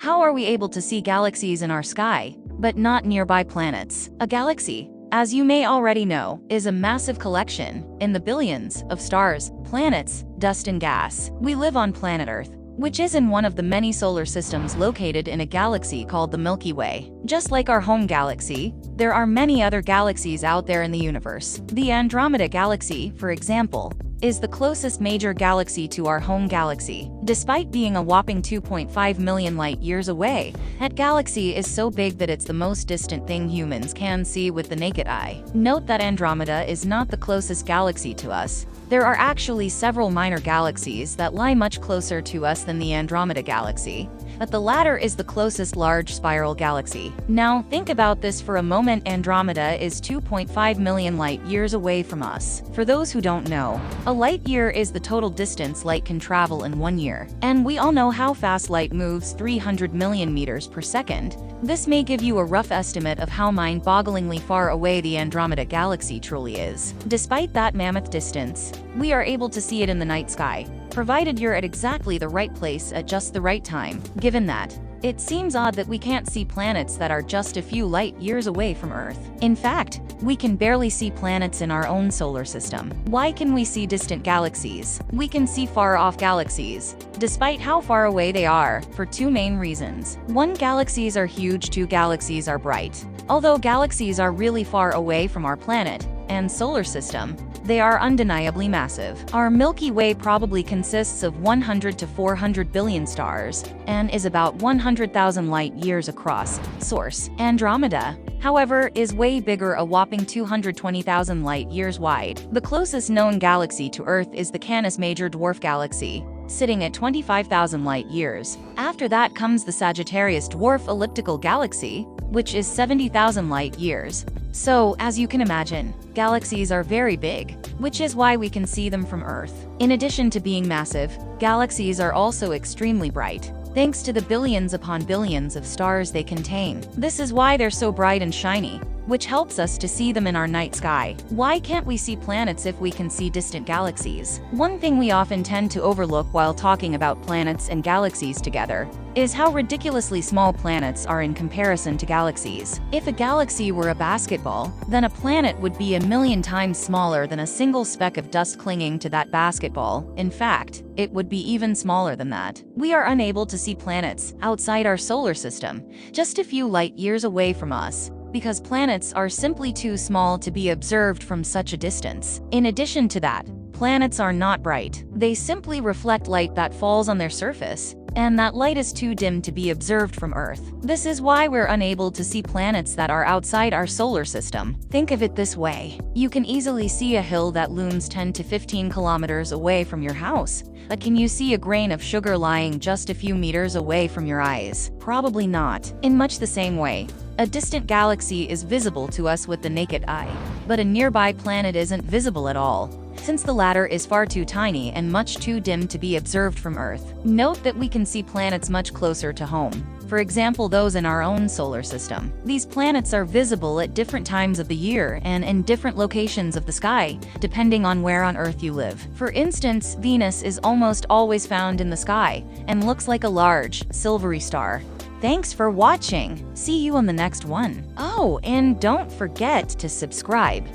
How are we able to see galaxies in our sky, but not nearby planets? A galaxy, as you may already know, is a massive collection, in the billions, of stars, planets, dust and gas. We live on planet Earth, which is in one of the many solar systems located in a galaxy called the Milky Way. Just like our home galaxy, there are many other galaxies out there in the universe. The Andromeda Galaxy, for example, is the closest major galaxy to our home galaxy. Despite being a whopping 2.5 million light-years away, that galaxy is so big that it's the most distant thing humans can see with the naked eye. Note that Andromeda is not the closest galaxy to us. There are actually several minor galaxies that lie much closer to us than the Andromeda Galaxy, but the latter is the closest large spiral galaxy. Now, think about this for a moment. Andromeda is 2.5 million light-years away from us. For those who don't know, a light-year is the total distance light can travel in 1 year. And we all know how fast light moves, 300 million meters per second. This may give you a rough estimate of how mind-bogglingly far away the Andromeda Galaxy truly is. Despite that mammoth distance, we are able to see it in the night sky, provided you're at exactly the right place at just the right time. Given that, it seems odd that we can't see planets that are just a few light-years away from Earth. In fact, we can barely see planets in our own solar system. Why can we see distant galaxies? We can see far-off galaxies, despite how far away they are, for two main reasons. 1, galaxies are huge. 2, galaxies are bright. Although galaxies are really far away from our planet and solar system, they are undeniably massive. Our Milky Way probably consists of 100 to 400 billion stars and is about 100,000 light-years across. Source: Andromeda, however, is way bigger, a whopping 220,000 light-years wide. The closest known galaxy to Earth is the Canis Major Dwarf Galaxy, sitting at 25,000 light-years. After that comes the Sagittarius Dwarf Elliptical Galaxy, which is 70,000 light-years. So, as you can imagine, galaxies are very big, which is why we can see them from Earth. In addition to being massive, galaxies are also extremely bright, thanks to the billions upon billions of stars they contain. This is why they're so bright and shiny, which helps us to see them in our night sky. Why can't we see planets if we can see distant galaxies? One thing we often tend to overlook while talking about planets and galaxies together is how ridiculously small planets are in comparison to galaxies. If a galaxy were a basketball, then a planet would be 1,000,000 times smaller than a single speck of dust clinging to that basketball. In fact, it would be even smaller than that. We are unable to see planets outside our solar system, just a few light-years away from us, because planets are simply too small to be observed from such a distance. In addition to that, planets are not bright. They simply reflect light that falls on their surface, and that light is too dim to be observed from Earth. This is why we're unable to see planets that are outside our solar system. Think of it this way. You can easily see a hill that looms 10 to 15 kilometers away from your house, but can you see a grain of sugar lying just a few meters away from your eyes? Probably not. In much the same way, a distant galaxy is visible to us with the naked eye, but a nearby planet isn't visible at all, since the latter is far too tiny and much too dim to be observed from Earth. Note that we can see planets much closer to home, for example those in our own solar system. These planets are visible at different times of the year and in different locations of the sky, depending on where on Earth you live. For instance, Venus is almost always found in the sky and looks like a large, silvery star. Thanks for watching. See you on the next one. Oh, and don't forget to subscribe.